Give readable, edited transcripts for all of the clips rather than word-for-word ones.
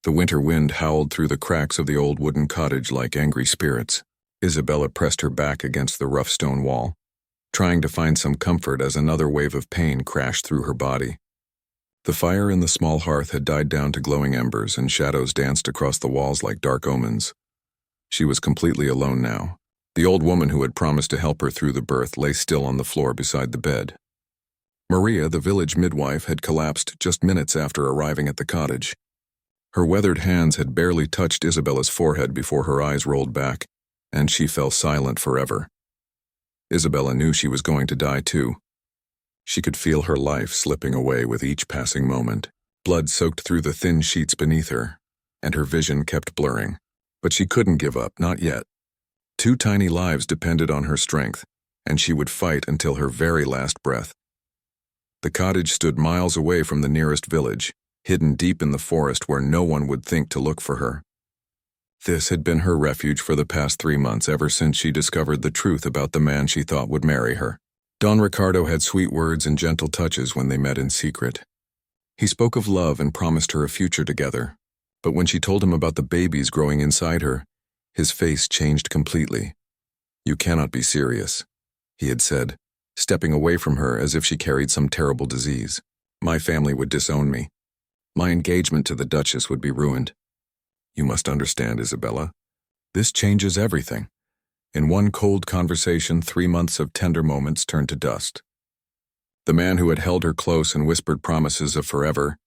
The winter wind howled through the cracks of the old wooden cottage like angry spirits. Isabella pressed her back against the rough stone wall, trying to find some comfort as another wave of pain crashed through her body. The fire in the small hearth had died down to glowing embers, and shadows danced across the walls like dark omens. She was completely alone now. The old woman who had promised to help her through the birth lay still on the floor beside the bed. Maria, the village midwife, had collapsed just minutes after arriving at the cottage. Her weathered hands had barely touched Isabella's forehead before her eyes rolled back, and she fell silent forever. Isabella knew she was going to die too. She could feel her life slipping away with each passing moment. Blood soaked through the thin sheets beneath her, and her vision kept blurring. But she couldn't give up, not yet. 2 tiny lives depended on her strength, and she would fight until her very last breath. The cottage stood miles away from the nearest village, hidden deep in the forest where no one would think to look for her. This had been her refuge for the past 3 months, ever since she discovered the truth about the man she thought would marry her. Don Ricardo had sweet words and gentle touches when they met in secret. He spoke of love and promised her a future together, but when she told him about the babies growing inside her, his face changed completely. "You cannot be serious," he had said, stepping away from her as if she carried some terrible disease. "My family would disown me. My engagement to the Duchess would be ruined. You must understand, Isabella. This changes everything." In one cold conversation, 3 months of tender moments turned to dust. The man who had held her close and whispered promises of forever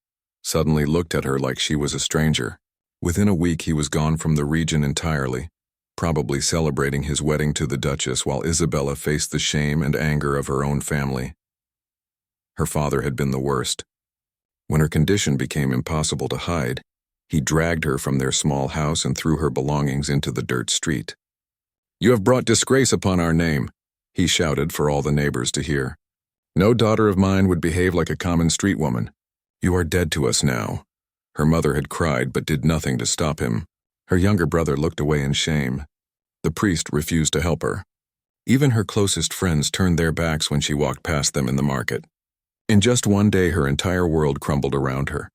suddenly looked at her like she was a stranger. Within a week, he was gone from the region entirely, probably celebrating his wedding to the Duchess while Isabella faced the shame and anger of her own family. Her father had been the worst. When her condition became impossible to hide, he dragged her from their small house and threw her belongings into the dirt street. "You have brought disgrace upon our name," he shouted for all the neighbors to hear. "No daughter of mine would behave like a common street woman. You are dead to us now." Her mother had cried but did nothing to stop him. Her younger brother looked away in shame. The priest refused to help her. Even her closest friends turned their backs when she walked past them in the market. In just one day, her entire world crumbled around her.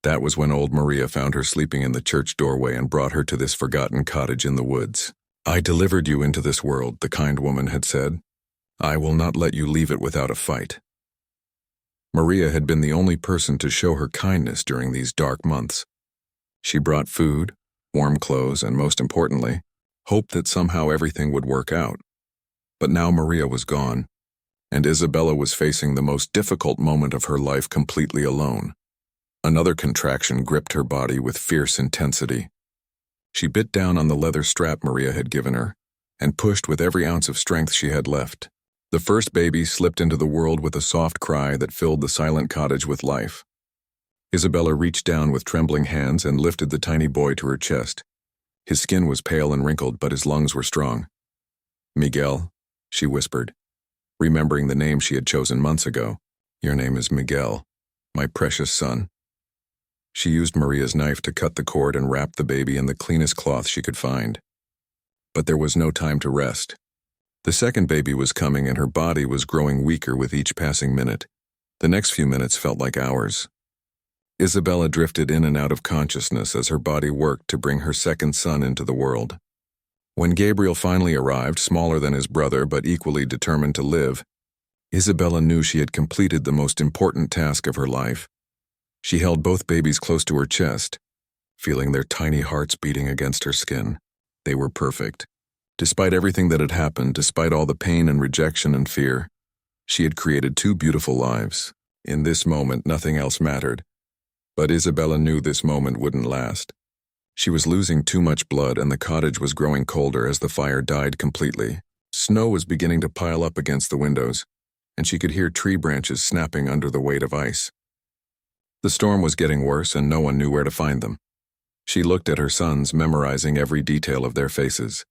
That was when old Maria found her sleeping in the church doorway and brought her to this forgotten cottage in the woods. "I delivered you into this world," the kind woman had said. "I will not let you leave it without a fight." Maria had been the only person to show her kindness during these dark months. She brought food, warm clothes, and most importantly, hope that somehow everything would work out. But now Maria was gone, and Isabella was facing the most difficult moment of her life completely alone. Another contraction gripped her body with fierce intensity. She bit down on the leather strap Maria had given her and pushed with every ounce of strength she had left. The first baby slipped into the world with a soft cry that filled the silent cottage with life. Isabella reached down with trembling hands and lifted the tiny boy to her chest. His skin was pale and wrinkled, but his lungs were strong. "Miguel," she whispered, remembering the name she had chosen months ago. "Your name is Miguel, my precious son." She used Maria's knife to cut the cord and wrap the baby in the cleanest cloth she could find. But there was no time to rest. The second baby was coming, and her body was growing weaker with each passing minute. The next few minutes felt like hours. Isabella drifted in and out of consciousness as her body worked to bring her second son into the world. When Gabriel finally arrived, smaller than his brother but equally determined to live, Isabella knew she had completed the most important task of her life. She held both babies close to her chest, feeling their tiny hearts beating against her skin. They were perfect. Despite everything that had happened, despite all the pain and rejection and fear, she had created 2 beautiful lives. In this moment, nothing else mattered. But Isabella knew this moment wouldn't last. She was losing too much blood, and the cottage was growing colder as the fire died completely. Snow was beginning to pile up against the windows, and she could hear tree branches snapping under the weight of ice. The storm was getting worse, and no one knew where to find them. She looked at her sons, memorizing every detail of their faces.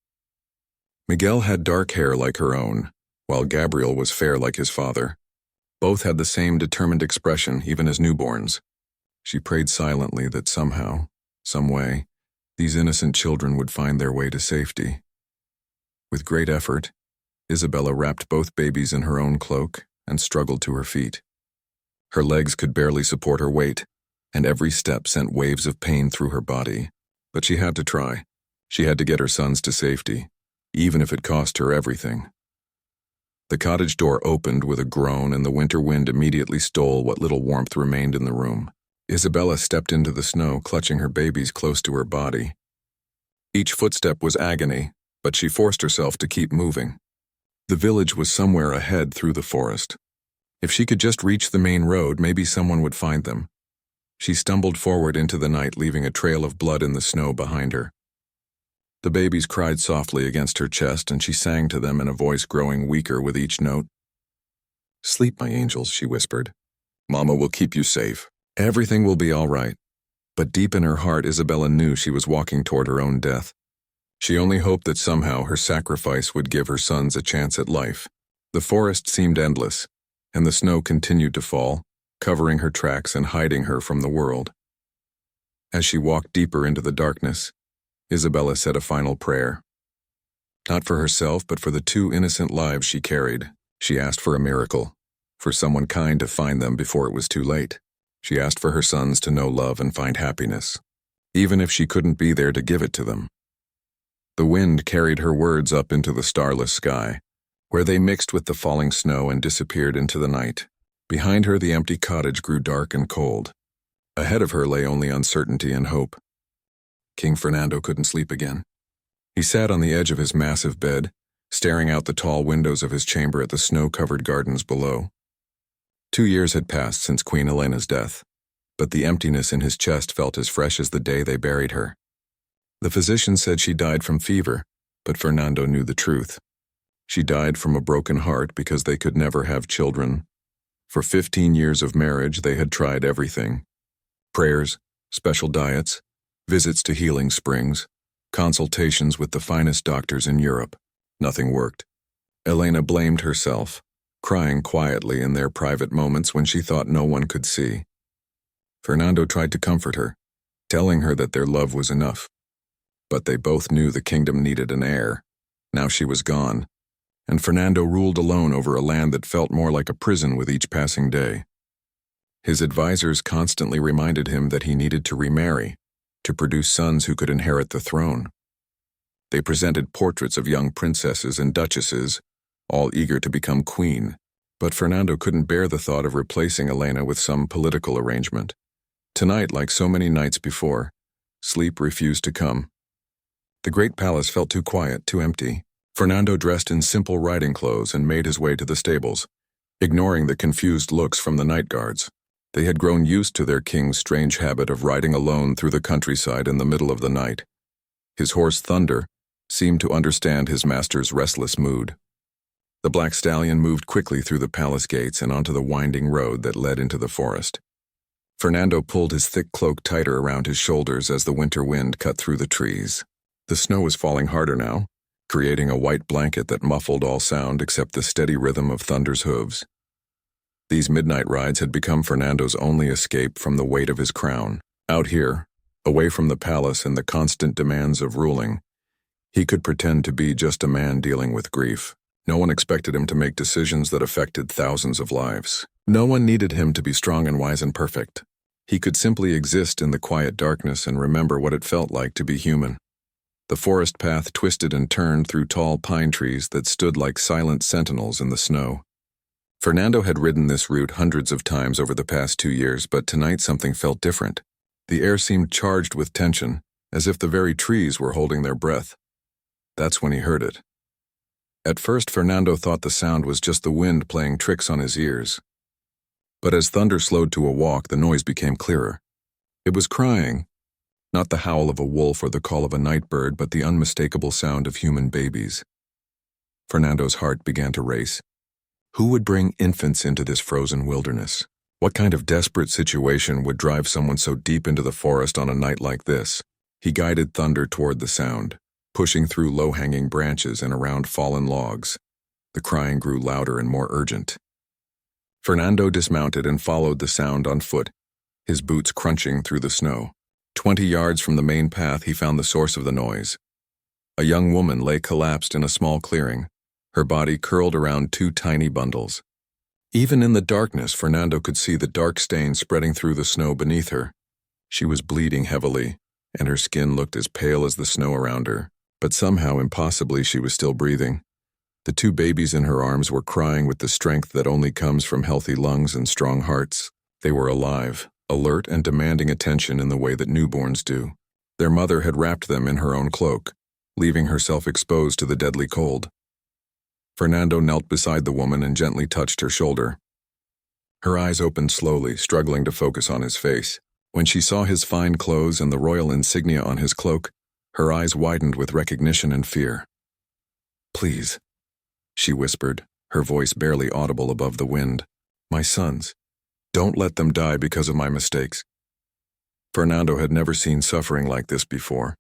Miguel had dark hair like her own, while Gabriel was fair like his father. Both had the same determined expression, even as newborns. She prayed silently that somehow, some way, these innocent children would find their way to safety. With great effort, Isabella wrapped both babies in her own cloak and struggled to her feet. Her legs could barely support her weight, and every step sent waves of pain through her body. But she had to try. She had to get her sons to safety, even if it cost her everything. The cottage door opened with a groan, and the winter wind immediately stole what little warmth remained in the room. Isabella stepped into the snow, clutching her babies close to her body. Each footstep was agony, but she forced herself to keep moving. The village was somewhere ahead through the forest. If she could just reach the main road, maybe someone would find them. She stumbled forward into the night, leaving a trail of blood in the snow behind her. The babies cried softly against her chest, and she sang to them in a voice growing weaker with each note. "Sleep, my angels," she whispered. "Mama will keep you safe. Everything will be all right." But deep in her heart, Isabella knew she was walking toward her own death. She only hoped that somehow her sacrifice would give her sons a chance at life. The forest seemed endless, and the snow continued to fall, covering her tracks and hiding her from the world. As she walked deeper into the darkness, Isabella said a final prayer. Not for herself, but for the 2 innocent lives she carried. She asked for a miracle, for someone kind to find them before it was too late. She asked for her sons to know love and find happiness, even if she couldn't be there to give it to them. The wind carried her words up into the starless sky, where they mixed with the falling snow and disappeared into the night. Behind her, the empty cottage grew dark and cold. Ahead of her lay only uncertainty and hope. King Fernando couldn't sleep again. He sat on the edge of his massive bed, staring out the tall windows of his chamber at the snow-covered gardens below. 2 years had passed since Queen Elena's death, but the emptiness in his chest felt as fresh as the day they buried her. The physician said she died from fever, but Fernando knew the truth. She died from a broken heart because they could never have children. For 15 years of marriage, they had tried everything. Prayers, special diets, visits to healing springs, consultations with the finest doctors in Europe. Nothing worked. Elena blamed herself, crying quietly in their private moments when she thought no one could see. Fernando tried to comfort her, telling her that their love was enough. But they both knew the kingdom needed an heir. Now she was gone, and Fernando ruled alone over a land that felt more like a prison with each passing day. His advisors constantly reminded him that he needed to remarry, to produce sons who could inherit the throne. They presented portraits of young princesses and duchesses, all eager to become queen, but Fernando couldn't bear the thought of replacing Elena with some political arrangement. Tonight, like so many nights before, sleep refused to come. The great palace felt too quiet, too empty. Fernando dressed in simple riding clothes and made his way to the stables, ignoring the confused looks from the night guards. They had grown used to their king's strange habit of riding alone through the countryside in the middle of the night. His horse Thunder seemed to understand his master's restless mood. The black stallion moved quickly through the palace gates and onto the winding road that led into the forest. Fernando pulled his thick cloak tighter around his shoulders as the winter wind cut through the trees. The snow was falling harder now, creating a white blanket that muffled all sound except the steady rhythm of Thunder's hooves. These midnight rides had become Fernando's only escape from the weight of his crown. Out here, away from the palace and the constant demands of ruling, he could pretend to be just a man dealing with grief. No one expected him to make decisions that affected thousands of lives. No one needed him to be strong and wise and perfect. He could simply exist in the quiet darkness and remember what it felt like to be human. The forest path twisted and turned through tall pine trees that stood like silent sentinels in the snow. Fernando had ridden this route hundreds of times over the past 2 years, but tonight something felt different. The air seemed charged with tension, as if the very trees were holding their breath. That's when he heard it. At first, Fernando thought the sound was just the wind playing tricks on his ears. But as Thunder slowed to a walk, the noise became clearer. It was crying, not the howl of a wolf or the call of a night bird, but the unmistakable sound of human babies. Fernando's heart began to race. Who would bring infants into this frozen wilderness? What kind of desperate situation would drive someone so deep into the forest on a night like this? He guided Thunder toward the sound, pushing through low-hanging branches and around fallen logs. The crying grew louder and more urgent. Fernando dismounted and followed the sound on foot, his boots crunching through the snow. 20 yards from the main path, he found the source of the noise. A young woman lay collapsed in a small clearing, her body curled around 2 tiny bundles. Even in the darkness, Fernando could see the dark stain spreading through the snow beneath her. She was bleeding heavily, and her skin looked as pale as the snow around her, but somehow impossibly she was still breathing. The two babies in her arms were crying with the strength that only comes from healthy lungs and strong hearts. They were alive, alert and demanding attention in the way that newborns do. Their mother had wrapped them in her own cloak, leaving herself exposed to the deadly cold. Fernando knelt beside the woman and gently touched her shoulder. Her eyes opened slowly, struggling to focus on his face. When she saw his fine clothes and the royal insignia on his cloak, her eyes widened with recognition and fear. "Please," she whispered, her voice barely audible above the wind. "My sons. Don't let them die because of my mistakes." Fernando had never seen suffering like this before.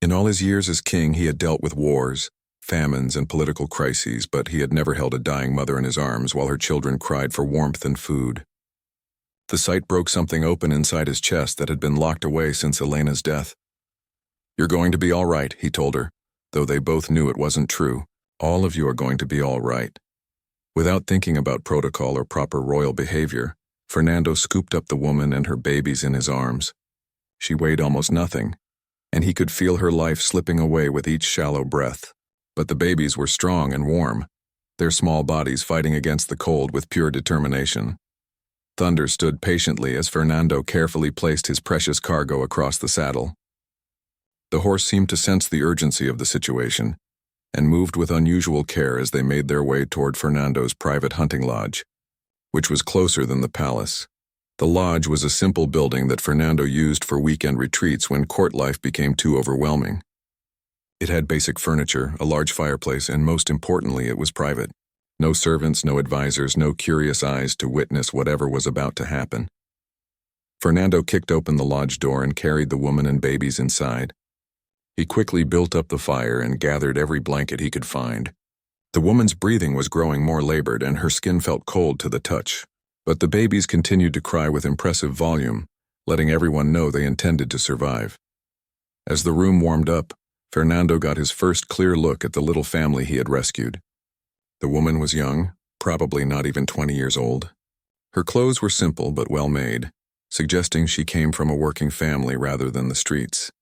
In all his years as king, he had dealt with wars, famines, and political crises, but he had never held a dying mother in his arms while her children cried for warmth and food. The sight broke something open inside his chest that had been locked away since Elena's death. "You're going to be all right," he told her, though they both knew it wasn't true. "All of you are going to be all right." Without thinking about protocol or proper royal behavior, Fernando scooped up the woman and her babies in his arms. She weighed almost nothing, and he could feel her life slipping away with each shallow breath. But the babies were strong and warm, their small bodies fighting against the cold with pure determination. Thunder stood patiently as Fernando carefully placed his precious cargo across the saddle. The horse seemed to sense the urgency of the situation, and moved with unusual care as they made their way toward Fernando's private hunting lodge, which was closer than the palace. The lodge was a simple building that Fernando used for weekend retreats when court life became too overwhelming. It had basic furniture, a large fireplace, and most importantly, it was private. No servants, no advisors, no curious eyes to witness whatever was about to happen. Fernando kicked open the lodge door and carried the woman and babies inside. He quickly built up the fire and gathered every blanket he could find. The woman's breathing was growing more labored and her skin felt cold to the touch, but the babies continued to cry with impressive volume, letting everyone know they intended to survive. As the room warmed up, Fernando got his first clear look at the little family he had rescued. The woman was young, probably not even 20 years old. Her clothes were simple but well made, suggesting she came from a working family rather than the streets.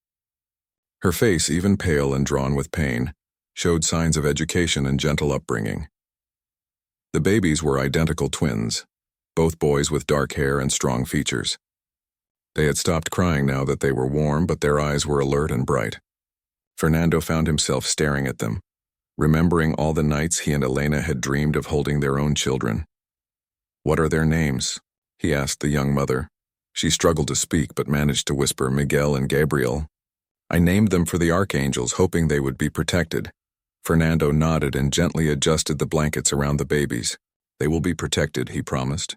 Her face, even pale and drawn with pain, showed signs of education and gentle upbringing. The babies were identical twins, both boys with dark hair and strong features. They had stopped crying now that they were warm, but their eyes were alert and bright. Fernando found himself staring at them, remembering all the nights he and Elena had dreamed of holding their own children. "What are their names?" he asked the young mother. She struggled to speak but managed to whisper Miguel and Gabriel. "I named them for the archangels, hoping they would be protected." Fernando nodded and gently adjusted the blankets around the babies. "They will be protected," he promised.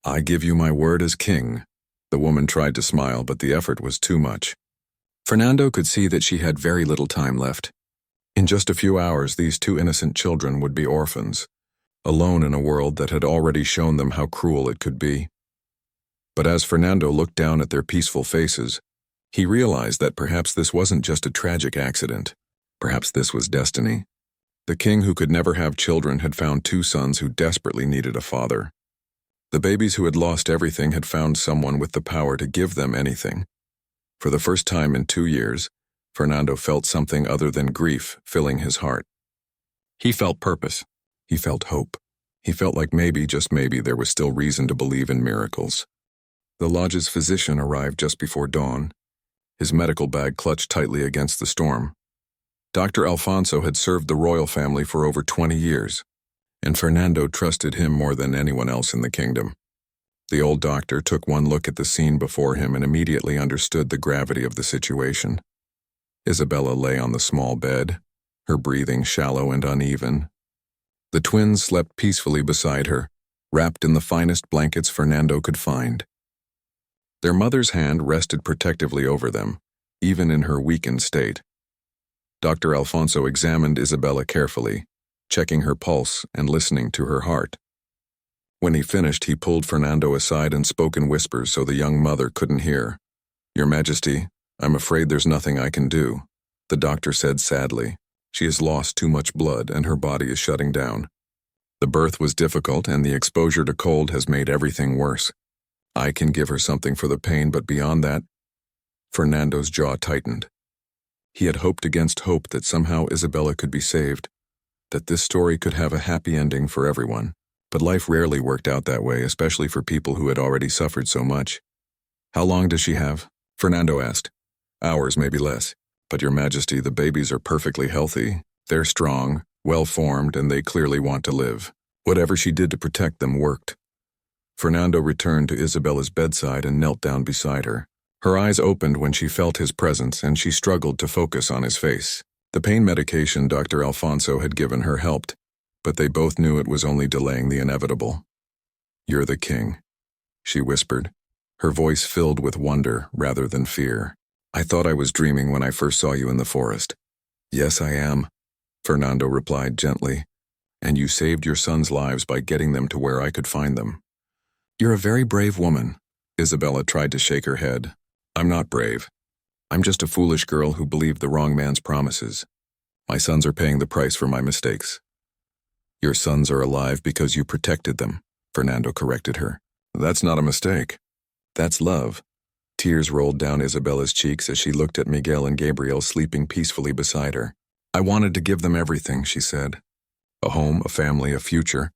"I give you my word as king." The woman tried to smile, but the effort was too much. Fernando could see that she had very little time left. In just a few hours, these two innocent children would be orphans, alone in a world that had already shown them how cruel it could be. But as Fernando looked down at their peaceful faces, he realized that perhaps this wasn't just a tragic accident. Perhaps this was destiny. The king who could never have children had found two sons who desperately needed a father. The babies who had lost everything had found someone with the power to give them anything. For the first time in 2 years, Fernando felt something other than grief filling his heart. He felt purpose. He felt hope. He felt like maybe, just maybe, there was still reason to believe in miracles. The lodge's physician arrived just before dawn, his medical bag clutched tightly against the storm. Dr. Alfonso had served the royal family for over 20 years, and Fernando trusted him more than anyone else in the kingdom. The old doctor took one look at the scene before him and immediately understood the gravity of the situation. Isabella lay on the small bed, her breathing shallow and uneven. The twins slept peacefully beside her, wrapped in the finest blankets Fernando could find. Their mother's hand rested protectively over them, even in her weakened state. Dr. Alfonso examined Isabella carefully, checking her pulse and listening to her heart. When he finished, he pulled Fernando aside and spoke in whispers so the young mother couldn't hear. "Your Majesty, I'm afraid there's nothing I can do," the doctor said sadly. "She has lost too much blood and her body is shutting down. The birth was difficult and the exposure to cold has made everything worse. I can give her something for the pain, but beyond that, Fernando's jaw tightened. He had hoped against hope that somehow Isabella could be saved, that this story could have a happy ending for everyone. But life rarely worked out that way, especially for people who had already suffered so much. How long does she have? Fernando asked. Hours, maybe less. But Your Majesty, the babies are perfectly healthy. They're strong, well-formed, and they clearly want to live. Whatever she did to protect them worked. Fernando returned to Isabella's bedside and knelt down beside her. Her eyes opened when she felt his presence, and she struggled to focus on his face. The pain medication Dr. Alfonso had given her helped, but they both knew it was only delaying the inevitable. You're the king, she whispered, her voice filled with wonder rather than fear. I thought I was dreaming when I first saw you in the forest. Yes, I am, Fernando replied gently, and you saved your sons' lives by getting them to where I could find them. You're a very brave woman. Isabella tried to shake her head. I'm not brave. I'm just a foolish girl who believed the wrong man's promises. My sons are paying the price for my mistakes. Your sons are alive because you protected them, Fernando corrected her. That's not a mistake. That's love. Tears rolled down Isabella's cheeks as she looked at Miguel and Gabriel sleeping peacefully beside her. I wanted to give them everything, she said. A home, a family, a future.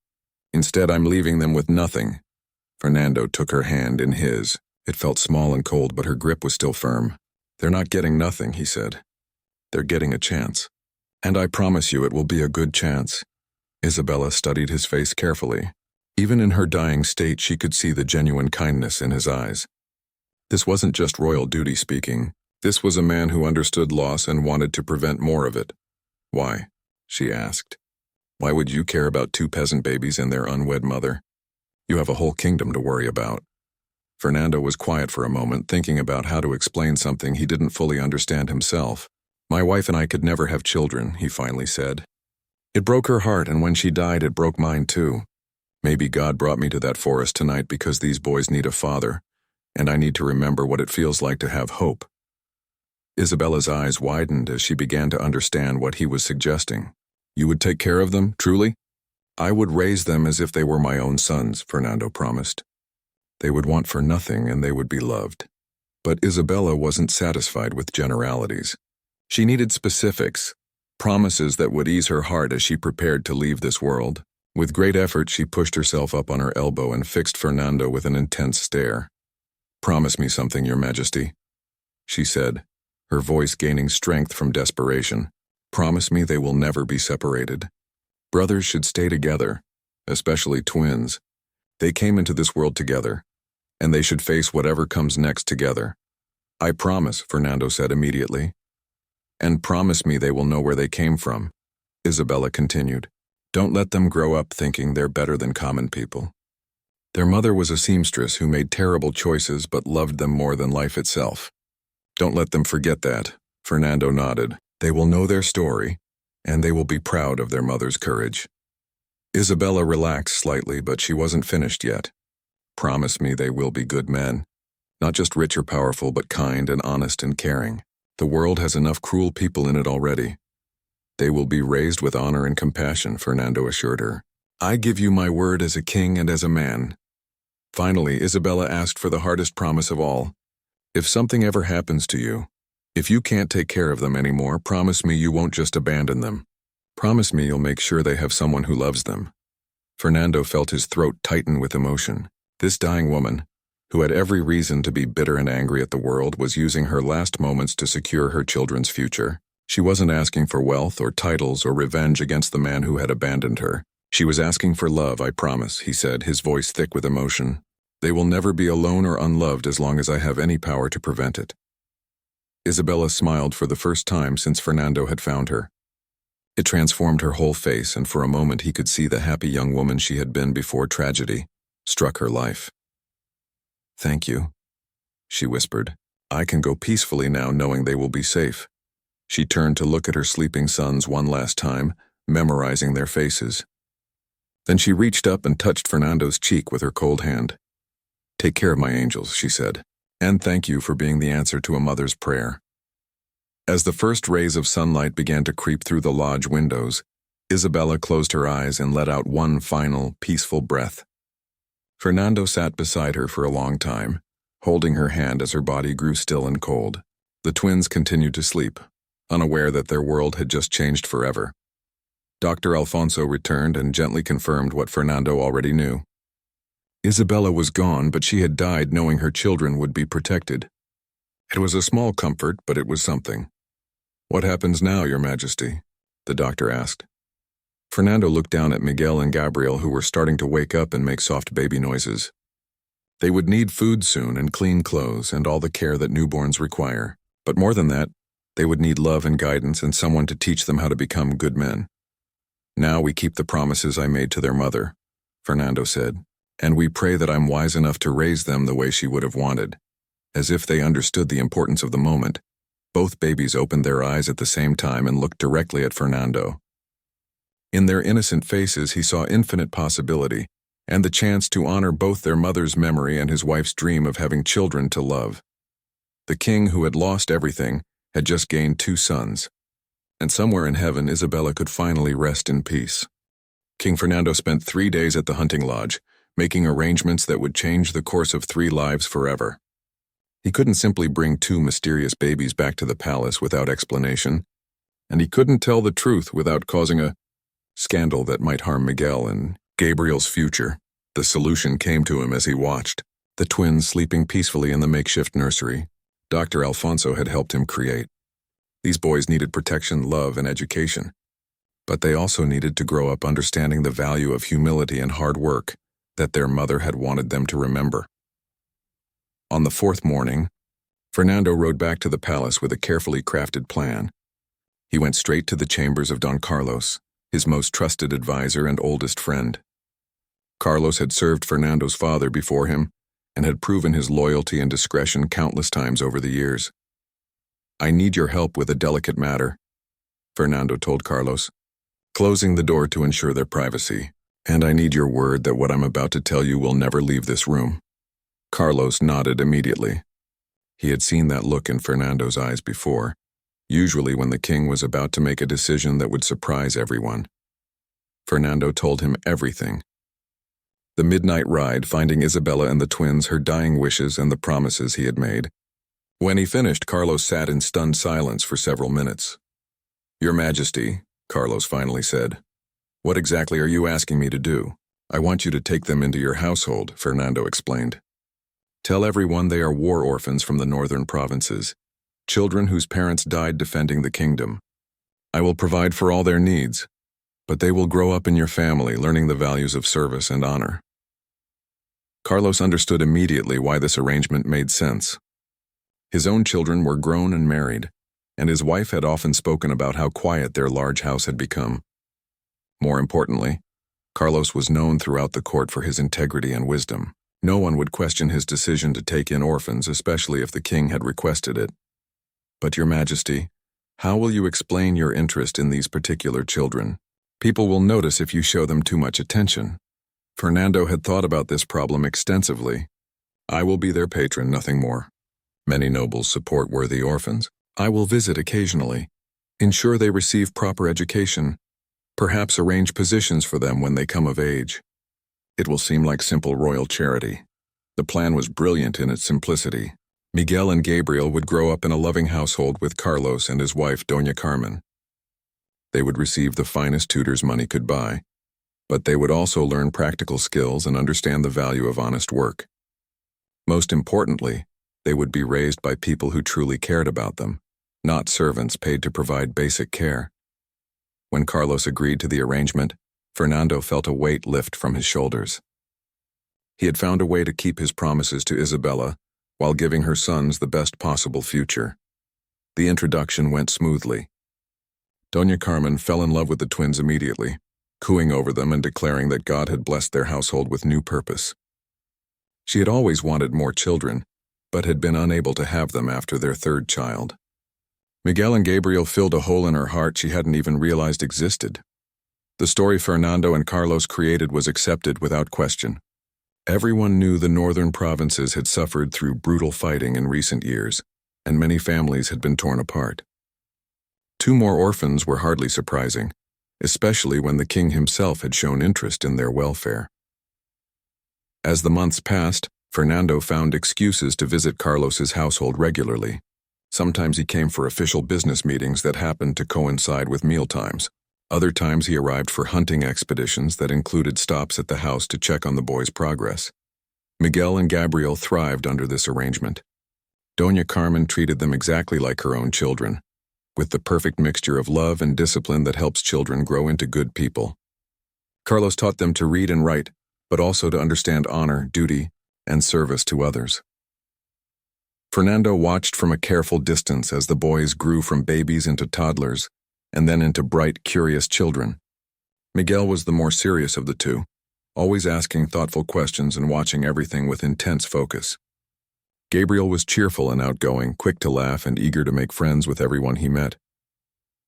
Instead, I'm leaving them with nothing. Fernando took her hand in his. It felt small and cold, but her grip was still firm. They're not getting nothing, he said. They're getting a chance. And I promise you it will be a good chance. Isabella studied his face carefully. Even in her dying state, she could see the genuine kindness in his eyes. This wasn't just royal duty speaking. This was a man who understood loss and wanted to prevent more of it. Why? She asked. Why would you care about two peasant babies and their unwed mother? You have a whole kingdom to worry about. Fernando was quiet for a moment, thinking about how to explain something he didn't fully understand himself. My wife and I could never have children, he finally said. It broke her heart, and when she died, it broke mine too. Maybe God brought me to that forest tonight because these boys need a father, and I need to remember what it feels like to have hope. Isabella's eyes widened as she began to understand what he was suggesting. You would take care of them, truly? I would raise them as if they were my own sons, Fernando promised. They would want for nothing and they would be loved. But Isabella wasn't satisfied with generalities. She needed specifics, promises that would ease her heart as she prepared to leave this world. With great effort, she pushed herself up on her elbow and fixed Fernando with an intense stare. Promise me something, Your Majesty, she said, her voice gaining strength from desperation. Promise me they will never be separated. Brothers should stay together, especially twins. They came into this world together, and they should face whatever comes next together. I promise, Fernando said immediately. And promise me they will know where they came from, Isabella continued. Don't let them grow up thinking they're better than common people. Their mother was a seamstress who made terrible choices but loved them more than life itself. Don't let them forget that, Fernando nodded. They will know their story, and they will be proud of their mother's courage. Isabella relaxed slightly, but she wasn't finished yet. Promise me they will be good men. Not just rich or powerful, but kind and honest and caring. The world has enough cruel people in it already. They will be raised with honor and compassion, Fernando assured her. I give you my word as a king and as a man. Finally, Isabella asked for the hardest promise of all. If something ever happens to you, if you can't take care of them anymore, promise me you won't just abandon them. Promise me you'll make sure they have someone who loves them. Fernando felt his throat tighten with emotion. This dying woman, who had every reason to be bitter and angry at the world, was using her last moments to secure her children's future. She wasn't asking for wealth or titles or revenge against the man who had abandoned her. She was asking for love, I promise, he said, his voice thick with emotion. They will never be alone or unloved as long as I have any power to prevent it. Isabella smiled for the first time since Fernando had found her. It transformed her whole face, and for a moment he could see the happy young woman she had been before tragedy struck her life. Thank you, she whispered. I can go peacefully now knowing they will be safe. She turned to look at her sleeping sons one last time, memorizing their faces. Then she reached up and touched Fernando's cheek with her cold hand. Take care of my angels, she said, and thank you for being the answer to a mother's prayer. As the first rays of sunlight began to creep through the lodge windows, Isabella closed her eyes and let out one final, peaceful breath. Fernando sat beside her for a long time, holding her hand as her body grew still and cold. The twins continued to sleep, unaware that their world had just changed forever. Dr. Alfonso returned and gently confirmed what Fernando already knew. Isabella was gone, but she had died knowing her children would be protected. It was a small comfort, but it was something. "What happens now, Your Majesty?" the doctor asked. Fernando looked down at Miguel and Gabriel, who were starting to wake up and make soft baby noises. They would need food soon and clean clothes and all the care that newborns require. But more than that, they would need love and guidance and someone to teach them how to become good men. "Now we keep the promises I made to their mother," Fernando said, "and we pray that I'm wise enough to raise them the way she would have wanted." As if they understood the importance of the moment, both babies opened their eyes at the same time and looked directly at Fernando. In their innocent faces he saw infinite possibility and the chance to honor both their mother's memory and his wife's dream of having children to love. The king, who had lost everything, had just gained 2 sons, and somewhere in heaven Isabella could finally rest in peace. King Fernando spent 3 days at the hunting lodge, making arrangements that would change the course of 3 lives forever. He couldn't simply bring 2 mysterious babies back to the palace without explanation, and he couldn't tell the truth without causing a scandal that might harm Miguel and Gabriel's future. The solution came to him as he watched, the twins sleeping peacefully in the makeshift nursery Dr. Alfonso had helped him create. These boys needed protection, love, and education, but they also needed to grow up understanding the value of humility and hard work that their mother had wanted them to remember. On the 4th morning, Fernando rode back to the palace with a carefully crafted plan. He went straight to the chambers of Don Carlos, his most trusted advisor and oldest friend. Carlos had served Fernando's father before him and had proven his loyalty and discretion countless times over the years. "I need your help with a delicate matter," Fernando told Carlos, closing the door to ensure their privacy. "And I need your word that what I'm about to tell you will never leave this room." Carlos nodded immediately. He had seen that look in Fernando's eyes before, usually when the king was about to make a decision that would surprise everyone. Fernando told him everything. The midnight ride, finding Isabella and the twins, her dying wishes, and the promises he had made. When he finished, Carlos sat in stunned silence for several minutes. "Your Majesty," Carlos finally said, "what exactly are you asking me to do?" "I want you to take them into your household," Fernando explained. "Tell everyone they are war orphans from the northern provinces, children whose parents died defending the kingdom. I will provide for all their needs, but they will grow up in your family, learning the values of service and honor." Carlos understood immediately why this arrangement made sense. His own children were grown and married, and his wife had often spoken about how quiet their large house had become. More importantly, Carlos was known throughout the court for his integrity and wisdom. No one would question his decision to take in orphans, especially if the king had requested it. "But Your Majesty, how will you explain your interest in these particular children? People will notice if you show them too much attention." Fernando had thought about this problem extensively. "I will be their patron, nothing more. Many nobles support worthy orphans. I will visit occasionally, ensure they receive proper education, perhaps arrange positions for them when they come of age. It will seem like simple royal charity." The plan was brilliant in its simplicity. Miguel and Gabriel would grow up in a loving household with Carlos and his wife, Doña Carmen. They would receive the finest tutors money could buy, but they would also learn practical skills and understand the value of honest work. Most importantly, they would be raised by people who truly cared about them, not servants paid to provide basic care. When Carlos agreed to the arrangement, Fernando felt a weight lift from his shoulders. He had found a way to keep his promises to Isabella while giving her sons the best possible future. The introduction went smoothly. Doña Carmen fell in love with the twins immediately, cooing over them and declaring that God had blessed their household with new purpose. She had always wanted more children, but had been unable to have them after their 3rd child. Miguel and Gabriel filled a hole in her heart she hadn't even realized existed. The story Fernando and Carlos created was accepted without question. Everyone knew the northern provinces had suffered through brutal fighting in recent years, and many families had been torn apart. 2 more orphans were hardly surprising, especially when the king himself had shown interest in their welfare. As the months passed, Fernando found excuses to visit Carlos's household regularly. Sometimes he came for official business meetings that happened to coincide with mealtimes. Other times he arrived for hunting expeditions that included stops at the house to check on the boys' progress. Miguel and Gabriel thrived under this arrangement. Doña Carmen treated them exactly like her own children, with the perfect mixture of love and discipline that helps children grow into good people. Carlos taught them to read and write, but also to understand honor, duty, and service to others. Fernando watched from a careful distance as the boys grew from babies into toddlers, and then into bright, curious children. Miguel was the more serious of the two, always asking thoughtful questions and watching everything with intense focus. Gabriel was cheerful and outgoing, quick to laugh and eager to make friends with everyone he met.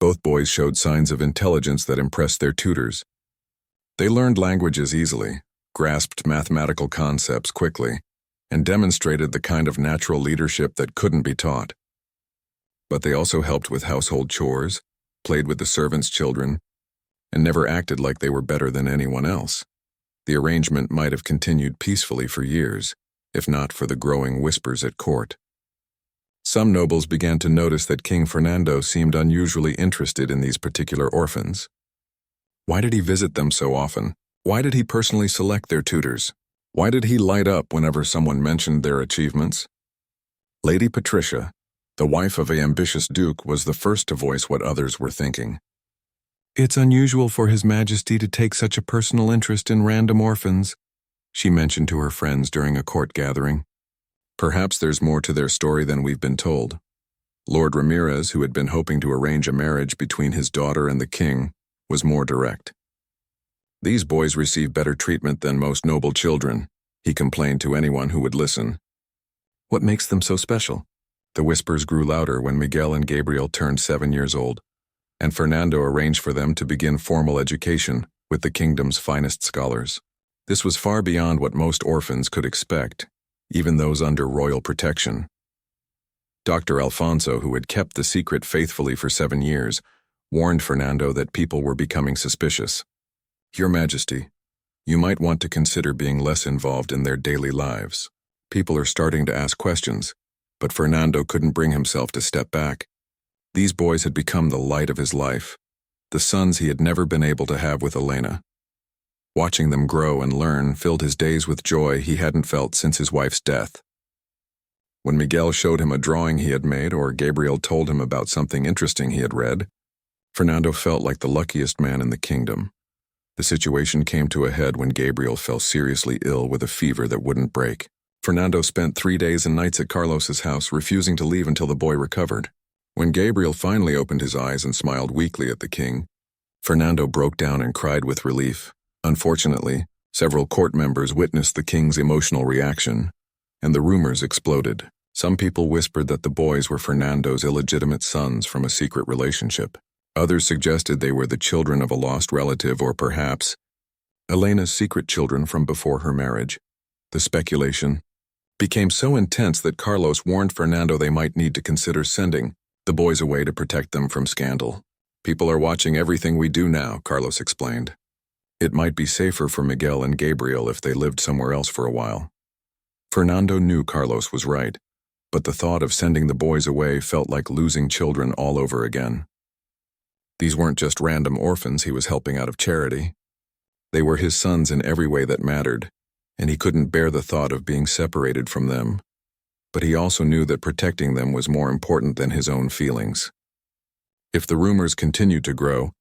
Both boys showed signs of intelligence that impressed their tutors. They learned languages easily, grasped mathematical concepts quickly, and demonstrated the kind of natural leadership that couldn't be taught. But they also helped with household chores, played with the servants' children, and never acted like they were better than anyone else. The arrangement might have continued peacefully for years, if not for the growing whispers at court. Some nobles began to notice that King Fernando seemed unusually interested in these particular orphans. Why did he visit them so often? Why did he personally select their tutors? Why did he light up whenever someone mentioned their achievements? Lady Patricia, the wife of an ambitious duke, was the first to voice what others were thinking. "It's unusual for His Majesty to take such a personal interest in random orphans," she mentioned to her friends during a court gathering. Perhaps there's more to their story than we've been told. Lord Ramirez, who had been hoping to arrange a marriage between his daughter and the king, was more direct. "These boys receive better treatment than most noble children," he complained to anyone who would listen. "What makes them so special?" The whispers grew louder when Miguel and Gabriel turned 7 years old, and Fernando arranged for them to begin formal education with the kingdom's finest scholars. This was far beyond what most orphans could expect, even those under royal protection. Dr. Alfonso, who had kept the secret faithfully for 7 years, warned Fernando that people were becoming suspicious. "Your Majesty, you might want to consider being less involved in their daily lives. People are starting to ask questions," but Fernando couldn't bring himself to step back. These boys had become the light of his life, the sons he had never been able to have with Elena. Watching them grow and learn filled his days with joy he hadn't felt since his wife's death. When Miguel showed him a drawing he had made or Gabriel told him about something interesting he had read, Fernando felt like the luckiest man in the kingdom. The situation came to a head when Gabriel fell seriously ill with a fever that wouldn't break. Fernando spent 3 days and nights at Carlos's house, refusing to leave until the boy recovered. When Gabriel finally opened his eyes and smiled weakly at the king, Fernando broke down and cried with relief. Unfortunately, several court members witnessed the king's emotional reaction, and the rumors exploded. Some people whispered that the boys were Fernando's illegitimate sons from a secret relationship. Others suggested they were the children of a lost relative or perhaps Elena's secret children from before her marriage. The speculation became so intense that Carlos warned Fernando they might need to consider sending the boys away to protect them from scandal. "People are watching everything we do now," Carlos explained. It might be safer for Miguel and Gabriel if they lived somewhere else for a while. Fernando knew Carlos was right, but the thought of sending the boys away felt like losing children all over again. These weren't just random orphans he was helping out of charity. They were his sons in every way that mattered, and he couldn't bear the thought of being separated from them. But he also knew that protecting them was more important than his own feelings. If the rumors continued to grow,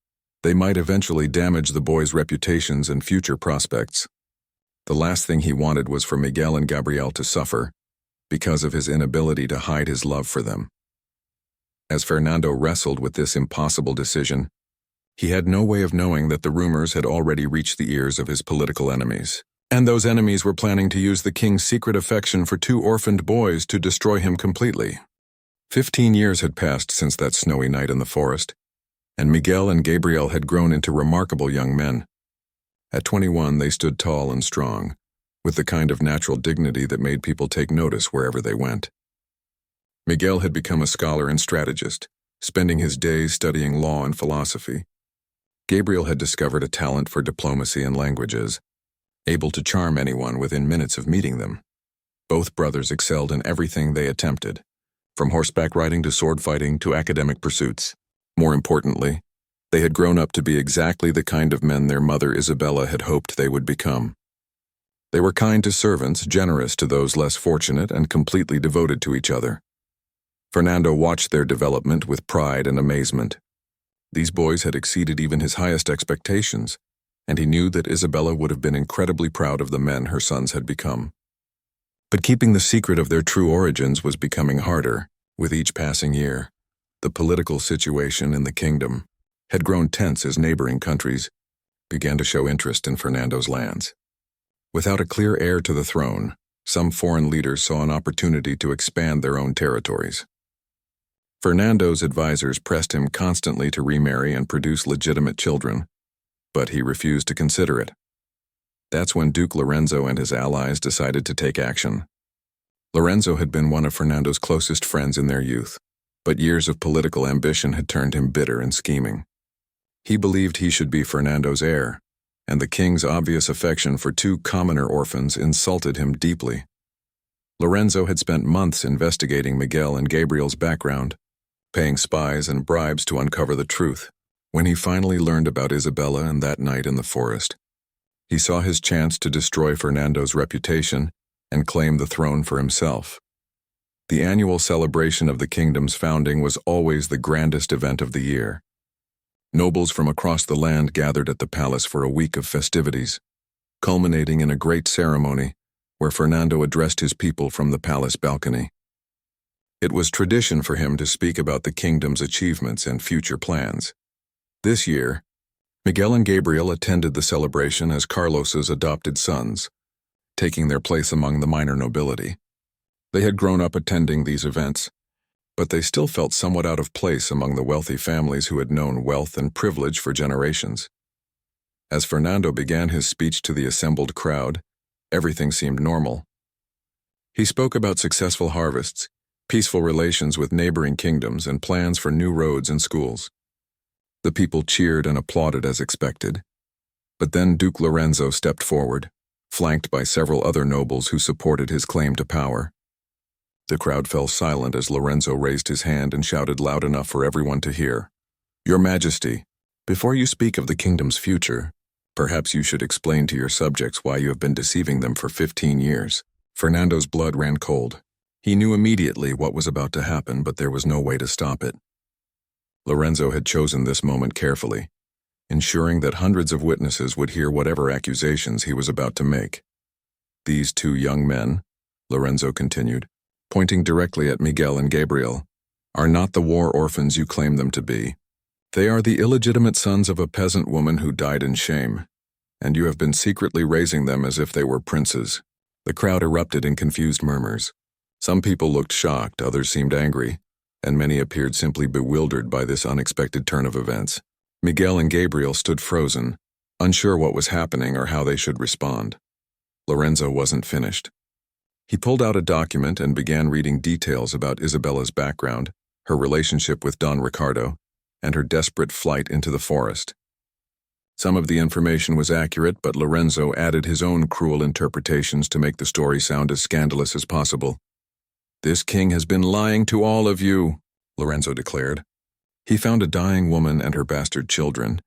they might eventually damage the boys' reputations and future prospects. The last thing he wanted was for Miguel and Gabriel to suffer because of his inability to hide his love for them. As Fernando wrestled with this impossible decision, he had no way of knowing that the rumors had already reached the ears of his political enemies. And those enemies were planning to use the king's secret affection for 2 orphaned boys to destroy him completely. 15 years had passed since that snowy night in the forest, and Miguel and Gabriel had grown into remarkable young men. At 21, they stood tall and strong, with the kind of natural dignity that made people take notice wherever they went. Miguel had become a scholar and strategist, spending his days studying law and philosophy. Gabriel had discovered a talent for diplomacy and languages, able to charm anyone within minutes of meeting them. Both brothers excelled in everything they attempted, from horseback riding to sword fighting to academic pursuits. More importantly, they had grown up to be exactly the kind of men their mother Isabella had hoped they would become. They were kind to servants, generous to those less fortunate, and completely devoted to each other. Fernando watched their development with pride and amazement. These boys had exceeded even his highest expectations, and he knew that Isabella would have been incredibly proud of the men her sons had become. But keeping the secret of their true origins was becoming harder with each passing year. The political situation in the kingdom had grown tense as neighboring countries began to show interest in Fernando's lands. Without a clear heir to the throne, some foreign leaders saw an opportunity to expand their own territories. Fernando's advisors pressed him constantly to remarry and produce legitimate children, but he refused to consider it. That's when Duke Lorenzo and his allies decided to take action. Lorenzo had been one of Fernando's closest friends in their youth, but years of political ambition had turned him bitter and scheming. He believed he should be Fernando's heir, and the king's obvious affection for two commoner orphans insulted him deeply. Lorenzo had spent months investigating Miguel and Gabriel's background, paying spies and bribes to uncover the truth. When he finally learned about Isabella and that night in the forest, he saw his chance to destroy Fernando's reputation and claim the throne for himself. The annual celebration of the kingdom's founding was always the grandest event of the year. Nobles from across the land gathered at the palace for a week of festivities, culminating in a great ceremony where Fernando addressed his people from the palace balcony. It was tradition for him to speak about the kingdom's achievements and future plans. This year, Miguel and Gabriel attended the celebration as Carlos's adopted sons, taking their place among the minor nobility. They had grown up attending these events, but they still felt somewhat out of place among the wealthy families who had known wealth and privilege for generations. As Fernando began his speech to the assembled crowd, everything seemed normal. He spoke about successful harvests, peaceful relations with neighboring kingdoms, and plans for new roads and schools. The people cheered and applauded as expected. But then Duke Lorenzo stepped forward, flanked by several other nobles who supported his claim to power. The crowd fell silent as Lorenzo raised his hand and shouted loud enough for everyone to hear. "Your Majesty, before you speak of the kingdom's future, perhaps you should explain to your subjects why you have been deceiving them for 15 years. Fernando's blood ran cold. He knew immediately what was about to happen, but there was no way to stop it. Lorenzo had chosen this moment carefully, ensuring that hundreds of witnesses would hear whatever accusations he was about to make. These two young men, Lorenzo continued, pointing directly at Miguel and Gabriel, are not the war orphans you claim them to be. They are the illegitimate sons of a peasant woman who died in shame, and you have been secretly raising them as if they were princes." The crowd erupted in confused murmurs. Some people looked shocked, others seemed angry, and many appeared simply bewildered by this unexpected turn of events. Miguel and Gabriel stood frozen, unsure what was happening or how they should respond. Lorenzo wasn't finished. He pulled out a document and began reading details about Isabella's background, her relationship with Don Ricardo, and her desperate flight into the forest. Some of the information was accurate, but Lorenzo added his own cruel interpretations to make the story sound as scandalous as possible. "This king has been lying to all of you," Lorenzo declared. "He found a dying woman and her bastard children,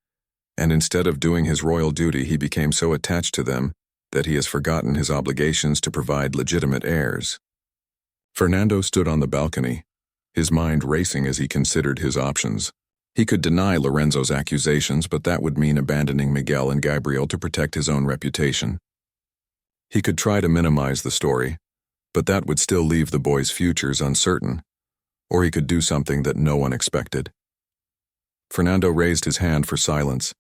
and instead of doing his royal duty, he became so attached to them that he has forgotten his obligations to provide legitimate heirs." Fernando stood on the balcony, his mind racing as he considered his options. He could deny Lorenzo's accusations, but that would mean abandoning Miguel and Gabriel to protect his own reputation. He could try to minimize the story, but that would still leave the boys' futures uncertain, or he could do something that no one expected. Fernando raised his hand for silence,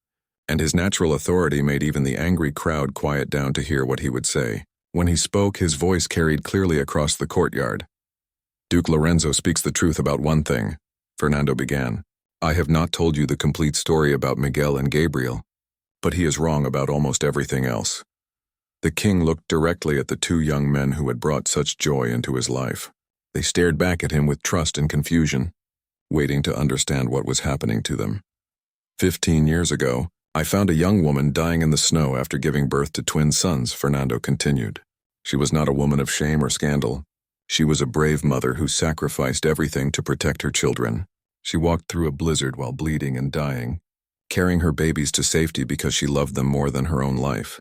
and his natural authority made even the angry crowd quiet down to hear what he would say. When he spoke, his voice carried clearly across the courtyard. "Duke Lorenzo speaks the truth about one thing," Fernando began. "I have not told you the complete story about Miguel and Gabriel, but he is wrong about almost everything else." The king looked directly at the two young men who had brought such joy into his life. They stared back at him with trust and confusion, waiting to understand what was happening to them. 15 years ago, I found a young woman dying in the snow after giving birth to twin sons, Fernando continued. She was not a woman of shame or scandal. She was a brave mother who sacrificed everything to protect her children. She walked through a blizzard while bleeding and dying, carrying her babies to safety because she loved them more than her own life.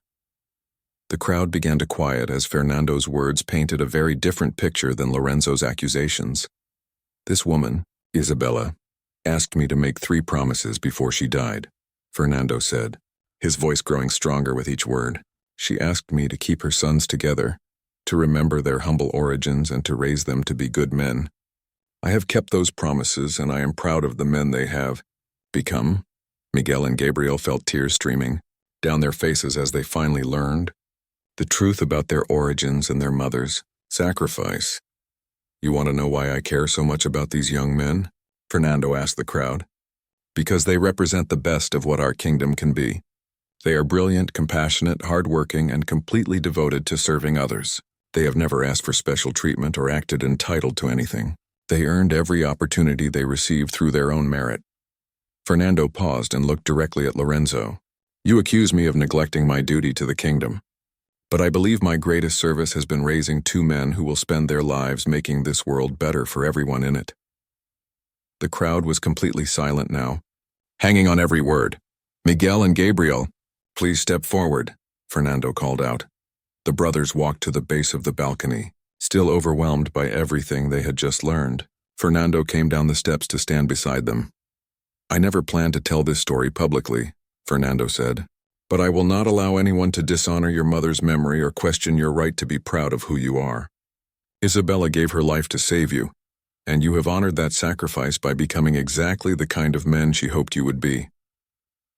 The crowd began to quiet as Fernando's words painted a very different picture than Lorenzo's accusations. This woman, Isabella, asked me to make 3 promises before she died, Fernando said, his voice growing stronger with each word. She asked me to keep her sons together, to remember their humble origins and to raise them to be good men. I have kept those promises and I am proud of the men they have become. Miguel and Gabriel felt tears streaming down their faces as they finally learned the truth about their origins and their mother's sacrifice. You want to know why I care so much about these young men? Fernando asked the crowd. Because they represent the best of what our kingdom can be. They are brilliant, compassionate, hardworking, and completely devoted to serving others. They have never asked for special treatment or acted entitled to anything. They earned every opportunity they received through their own merit. Fernando paused and looked directly at Lorenzo. You accuse me of neglecting my duty to the kingdom. But I believe my greatest service has been raising 2 men who will spend their lives making this world better for everyone in it. The crowd was completely silent now, hanging on every word. Miguel and Gabriel, please step forward, Fernando called out. The brothers walked to the base of the balcony, still overwhelmed by everything they had just learned. Fernando came down the steps to stand beside them. I never planned to tell this story publicly, Fernando said. But I will not allow anyone to dishonor your mother's memory or question your right to be proud of who you are. Isabella gave her life to save you, and you have honored that sacrifice by becoming exactly the kind of men she hoped you would be.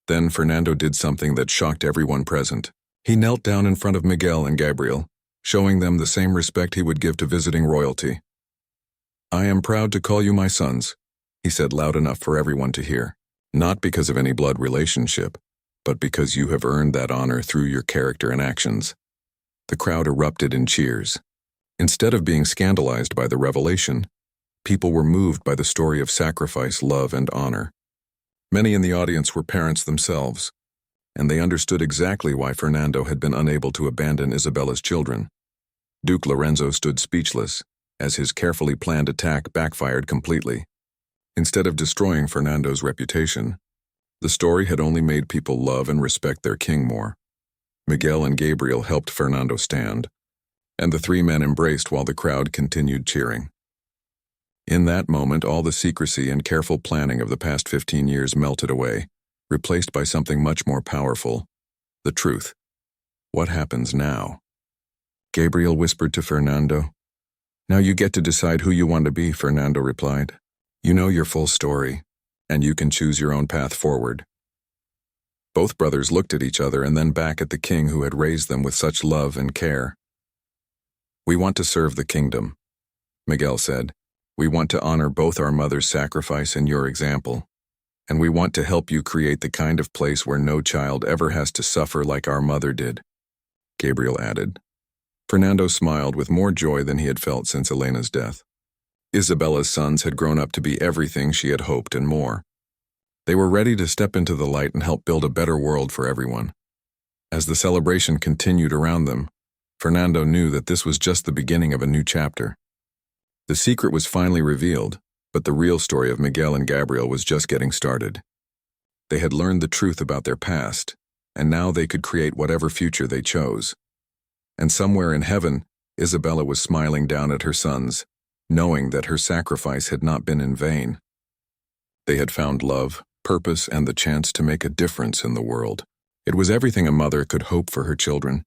Then Fernando did something that shocked everyone present. He knelt down in front of Miguel and Gabriel, showing them the same respect he would give to visiting royalty. I am proud to call you my sons, he said loud enough for everyone to hear, not because of any blood relationship, but because you have earned that honor through your character and actions. The crowd erupted in cheers. Instead of being scandalized by the revelation, people were moved by the story of sacrifice, love, and honor. Many in the audience were parents themselves, and they understood exactly why Fernando had been unable to abandon Isabella's children. Duke Lorenzo stood speechless, as his carefully planned attack backfired completely. Instead of destroying Fernando's reputation, the story had only made people love and respect their king more. Miguel and Gabriel helped Fernando stand, and the 3 men embraced while the crowd continued cheering. In that moment, all the secrecy and careful planning of the past 15 years melted away, replaced by something much more powerful: the truth. What happens now? Gabriel whispered to Fernando. Now you get to decide who you want to be, Fernando replied. You know your full story, and you can choose your own path forward. Both brothers looked at each other and then back at the king who had raised them with such love and care. We want to serve the kingdom, Miguel said. We want to honor both our mother's sacrifice and your example. And we want to help you create the kind of place where no child ever has to suffer like our mother did, Gabriel added. Fernando smiled with more joy than he had felt since Elena's death. Isabella's sons had grown up to be everything she had hoped and more. They were ready to step into the light and help build a better world for everyone. As the celebration continued around them, Fernando knew that this was just the beginning of a new chapter. The secret was finally revealed, but the real story of Miguel and Gabriel was just getting started. They had learned the truth about their past, and now they could create whatever future they chose. And somewhere in heaven, Isabella was smiling down at her sons, knowing that her sacrifice had not been in vain. They had found love, purpose, and the chance to make a difference in the world. It was everything a mother could hope for her children.